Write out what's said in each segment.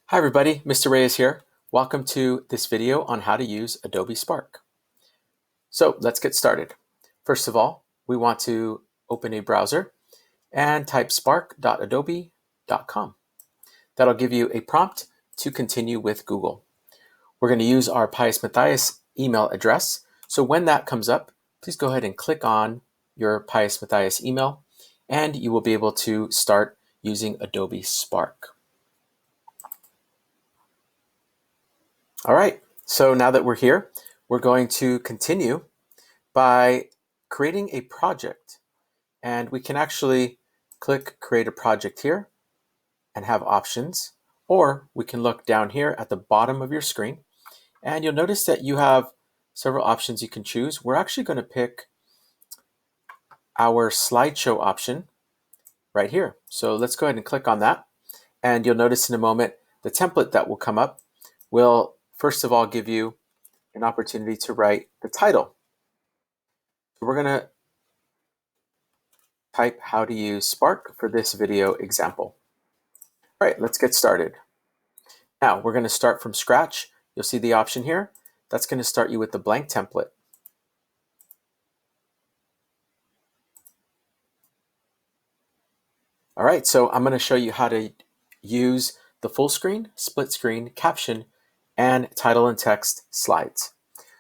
Hi everybody, Mr. Reyes here. Welcome to this video on how to use Adobe Spark. So let's get started. First of all, we want to open a browser and type spark.adobe.com. That'll give you a prompt to continue with Google. We're going to use our Pius Matthias email address. So when that comes up, please go ahead and click on your Pius Matthias email and you will be able to start using Adobe Spark. All right, so now that we're here, we're going to continue by creating a project. And we can actually click Create a Project here and have options, or we can look down here at the bottom of your screen and you'll notice that you have several options you can choose. We're actually going to pick our slideshow option right here. So let's go ahead and click on that. And you'll notice in a moment the template that will come up will first of all give you an opportunity to write the title. We're going to type how to use Spark for this video example. All right, let's get started. Now we're going to start from scratch. You'll see the option here. That's going to start you with the blank template. All right, so I'm going to show you how to use the full screen, split screen, caption, and title and text slides.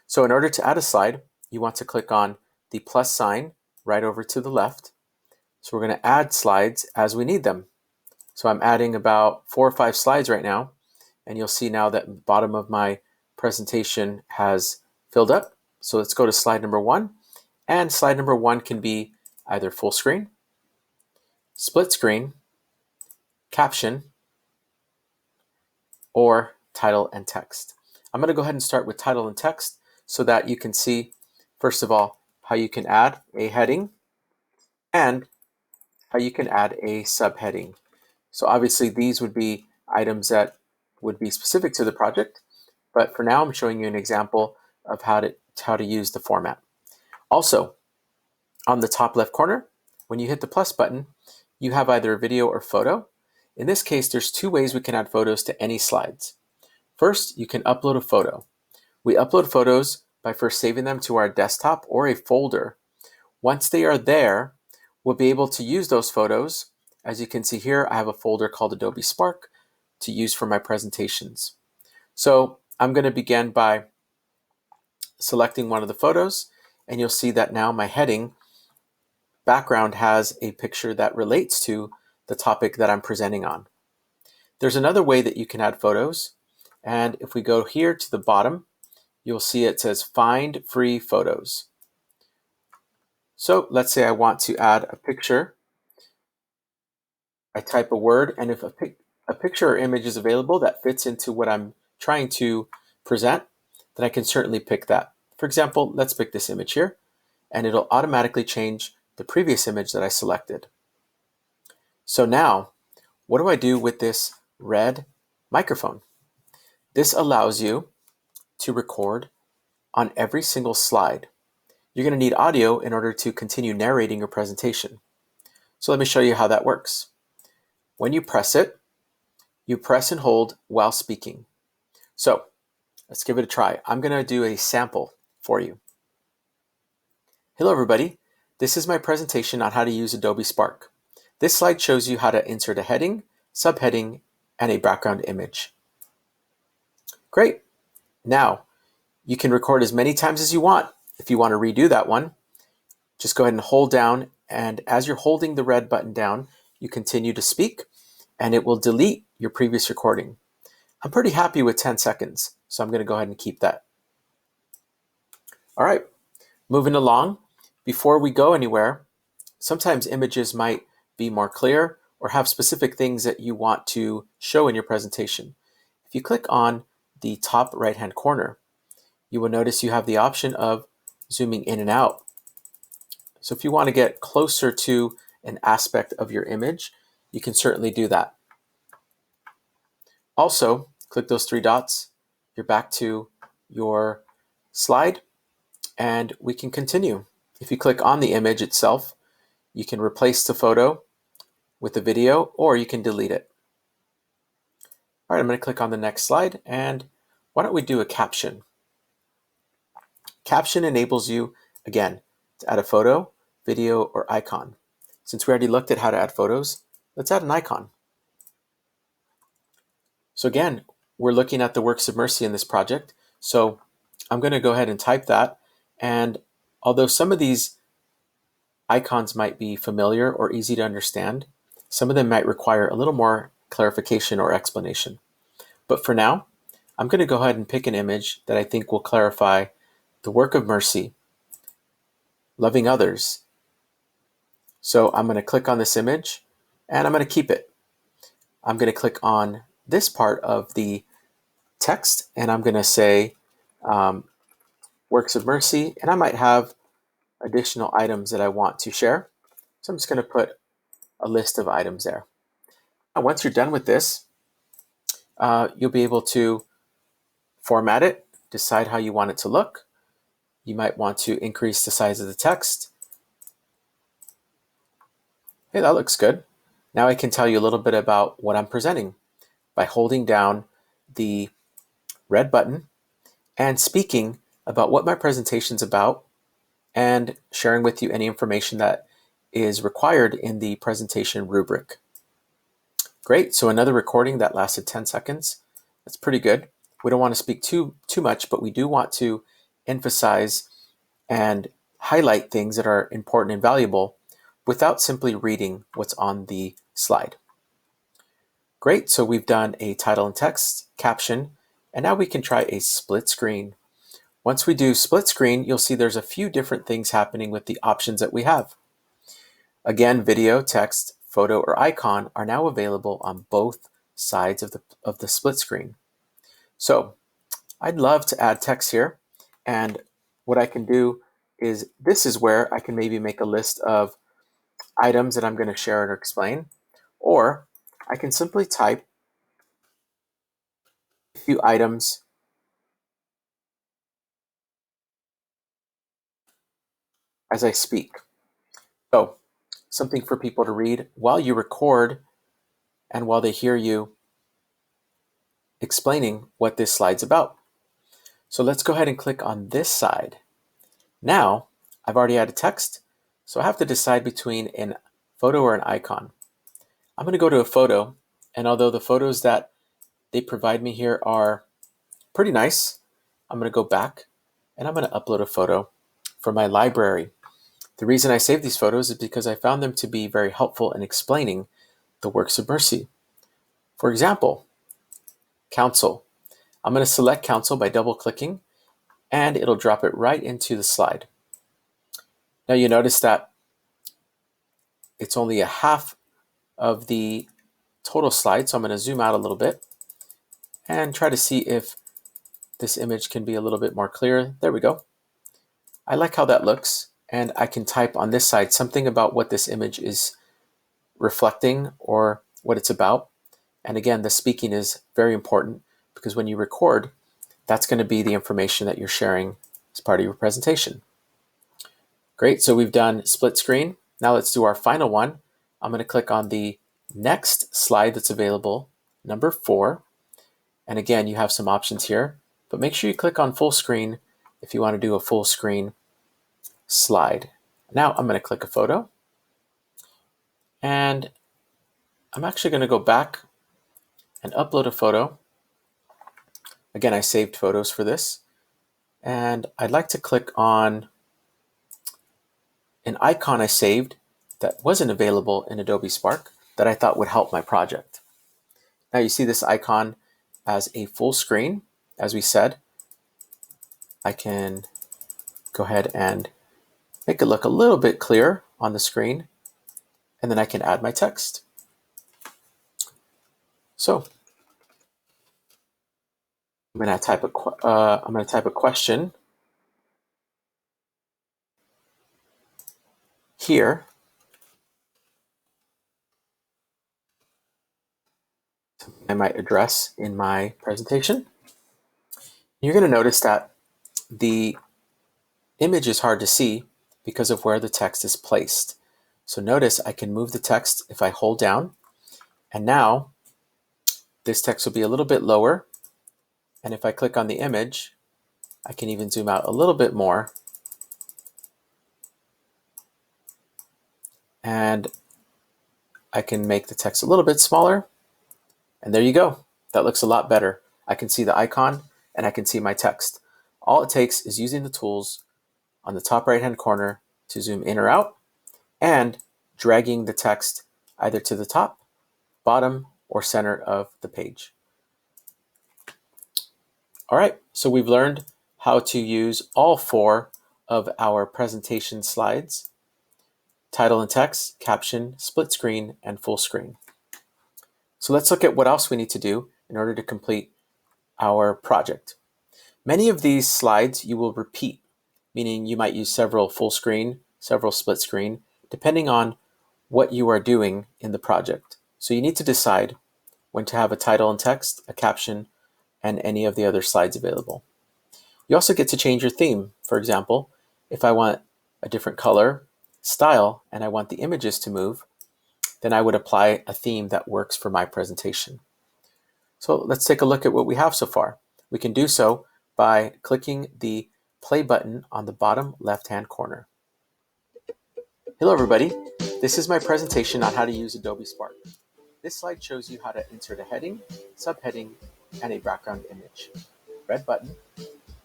So in order to add a slide, you want to click on the plus sign right over to the left. So we're going to add slides as we need them. So I'm adding about 4 or 5 slides right now, and you'll see now that the bottom of my presentation has filled up. So let's go to slide number 1, and slide number 1 can be either full screen, split screen, caption, or title and text. I'm going to go ahead and start with title and text so that you can see, first of all, how you can add a heading and how you can add a subheading. So obviously these would be items that would be specific to the project, but for now I'm showing you an example of how to use the format. Also, on the top left corner, when you hit the plus button, you have either a video or photo. In this case, there's 2 ways we can add photos to any slides. First, you can upload a photo. We upload photos by first saving them to our desktop or a folder. Once they are there, we'll be able to use those photos. As you can see here, I have a folder called Adobe Spark to use for my presentations. So I'm going to begin by selecting one of the photos, and you'll see that now my heading background has a picture that relates to the topic that I'm presenting on. There's another way that you can add photos, and if we go here to the bottom, you'll see it says Find Free Photos. So let's say I want to add a picture. I type a word, and if a picture or image is available that fits into what I'm trying to present, then I can certainly pick that. For example, let's pick this image here, and it'll automatically change the previous image that I selected. So now, what do I do with this red microphone? This allows you to record on every single slide. You're going to need audio in order to continue narrating your presentation. So let me show you how that works. When you press it, you press and hold while speaking. So let's give it a try. I'm going to do a sample for you. Hello everybody. This is my presentation on how to use Adobe Spark. This slide shows you how to insert a heading, subheading, and a background image. Great. Now, you can record as many times as you want. If you want to redo that one, just go ahead and hold down, and as you're holding the red button down, you continue to speak, and it will delete your previous recording. I'm pretty happy with 10 seconds, so I'm going to go ahead and keep that. All right, moving along. Before we go anywhere, sometimes images might be more clear or have specific things that you want to show in your presentation. If you click on the top right-hand corner, you will notice you have the option of zooming in and out. So if you want to get closer to an aspect of your image, you can certainly do that. Also, click those 3 dots. You're back to your slide, and we can continue. If you click on the image itself, you can replace the photo with the video, or you can delete it. All right, I'm going to click on the next slide, and why don't we do a caption? Caption enables you, again, to add a photo, video, or icon. Since we already looked at how to add photos, let's add an icon. So again, we're looking at the works of mercy in this project. So I'm going to go ahead and type that. And although some of these icons might be familiar or easy to understand, some of them might require a little more clarification or explanation. But for now, I'm going to go ahead and pick an image that I think will clarify the work of mercy, loving others. So I'm going to click on this image and I'm going to keep it. I'm going to click on this part of the text and I'm going to say works of mercy, and I might have additional items that I want to share. So I'm just going to put a list of items there. Now, once you're done with this, you'll be able to format it, decide how you want it to look. You might want to increase the size of the text. Hey, that looks good. Now I can tell you a little bit about what I'm presenting by holding down the red button and speaking about what my presentation's about and sharing with you any information that is required in the presentation rubric. Great, so another recording that lasted 10 seconds. That's pretty good. We don't want to speak too much, but we do want to emphasize and highlight things that are important and valuable without simply reading what's on the slide. Great, so we've done a title and text, caption, and now we can try a split screen. Once we do split screen, you'll see there's a few different things happening with the options that we have. Again, video, text, photo, or icon are now available on both sides of the split screen. So I'd love to add text here, and what I can do is this is where I can maybe make a list of items that I'm going to share and explain, or I can simply type a few items as I speak. So something for people to read while you record and while they hear you explaining what this slide's about. So let's go ahead and click on this side. Now, I've already added text, so I have to decide between a photo or an icon. I'm going to go to a photo, and although the photos that they provide me here are pretty nice, I'm going to go back and I'm going to upload a photo from my library. The reason I saved these photos is because I found them to be very helpful in explaining the works of mercy. For example, counsel. I'm going to select counsel by double-clicking, and it'll drop it right into the slide. Now you notice that it's only a half of the total slide, so I'm going to zoom out a little bit and try to see if this image can be a little bit more clear. There we go. I like how that looks, and I can type on this side something about what this image is reflecting or what it's about. And again, the speaking is very important because when you record, that's going to be the information that you're sharing as part of your presentation. Great, so we've done split screen. Now let's do our final one. I'm going to click on the next slide that's available, number 4. And again, you have some options here, but make sure you click on full screen if you want to do a full screen slide. Now I'm going to click a photo, and I'm actually going to go back and upload a photo. Again, I saved photos for this, and I'd like to click on an icon I saved that wasn't available in Adobe Spark that I thought would help my project. Now you see this icon as a full screen. As we said, I can go ahead and make it look a little bit clearer on the screen, and then I can add my text. So I'm going to type a question here. I might address in my presentation. You're going to notice that the image is hard to see because of where the text is placed. So notice I can move the text if I hold down, and now this text will be a little bit lower. And if I click on the image, I can even zoom out a little bit more. And I can make the text a little bit smaller. And there you go. That looks a lot better. I can see the icon and I can see my text. All it takes is using the tools on the top right-hand corner to zoom in or out and dragging the text either to the top, bottom, or center of the page. All right, so we've learned how to use all 4 of our presentation slides: title and text, caption, split screen, and full screen. So let's look at what else we need to do in order to complete our project. Many of these slides you will repeat, meaning you might use several full screen, several split screen, depending on what you are doing in the project. So you need to decide when to have a title and text, a caption, and any of the other slides available. You also get to change your theme. For example, if I want a different color, style, and I want the images to move, then I would apply a theme that works for my presentation. So let's take a look at what we have so far. We can do so by clicking the play button on the bottom left-hand corner. Hello everybody, this is my presentation on how to use Adobe Spark. This slide shows you how to insert a heading, subheading, and a background image. Red button,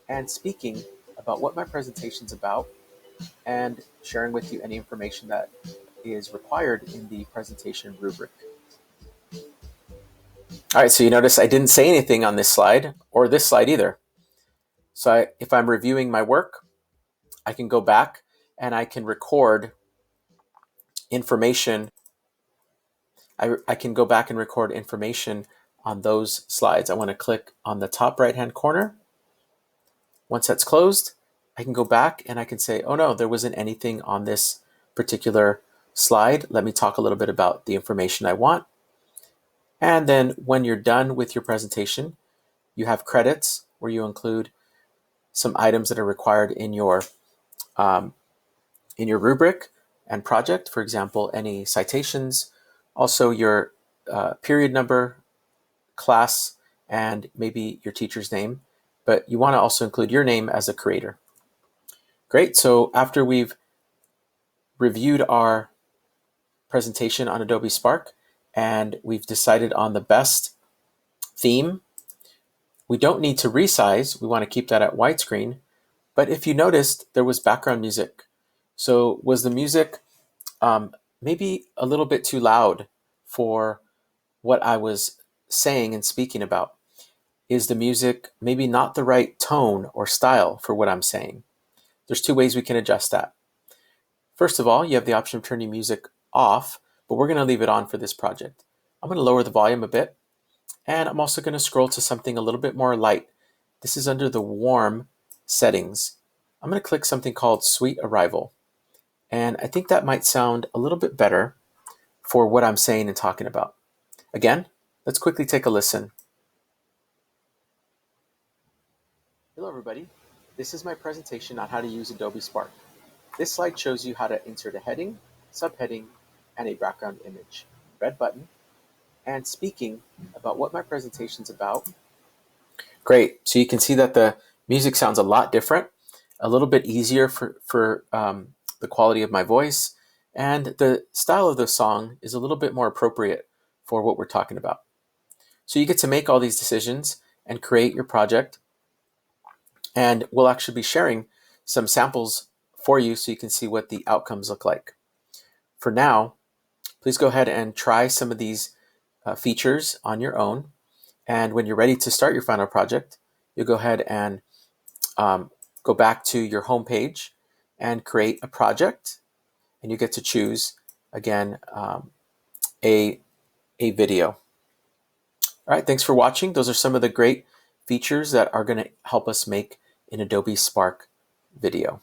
and speaking about what my presentation is about and sharing with you any information that is required in the presentation rubric. All right, so you notice I didn't say anything on this slide or this slide either. So if I'm reviewing my work, I can go back and I can record information. I can go back and record information on those slides. I want to click on the top right-hand corner. Once that's closed, I can go back and I can say, oh no, there wasn't anything on this particular slide. Let me talk a little bit about the information I want. And then when you're done with your presentation, you have credits where you include some items that are required in your rubric and project. For example, any citations, also your period number, class, and maybe your teacher's name. But you want to also include your name as a creator. Great, so after we've reviewed our presentation on Adobe Spark and we've decided on the best theme, we don't need to resize. We want to keep that at widescreen. But if you noticed, there was background music. So was the music maybe a little bit too loud for what I was saying and speaking about? Is the music maybe not the right tone or style for what I'm saying? There's 2 ways we can adjust that. First of all, you have the option of turning music off, but we're going to leave it on for this project. I'm going to lower the volume a bit, and I'm also going to scroll to something a little bit more light. This is under the warm settings. I'm going to click something called Sweet Arrival, and I think that might sound a little bit better for what I'm saying and talking about. Again, let's quickly take a listen. Hello everybody, this is my presentation on how to use Adobe Spark. This slide shows you how to insert a heading, subheading, and a background image. Red button, and speaking about what my presentation is about. Great, so you can see that the music sounds a lot different, a little bit easier for the quality of my voice, and the style of the song is a little bit more appropriate for what we're talking about. So you get to make all these decisions and create your project, and we'll actually be sharing some samples for you so you can see what the outcomes look like. For now, please go ahead and try some of these features on your own, and when you're ready to start your final project, you'll go ahead and go back to your home page and create a project, and you get to choose again a video. All right, thanks for watching. Those are some of the great features that are going to help us make an Adobe Spark video.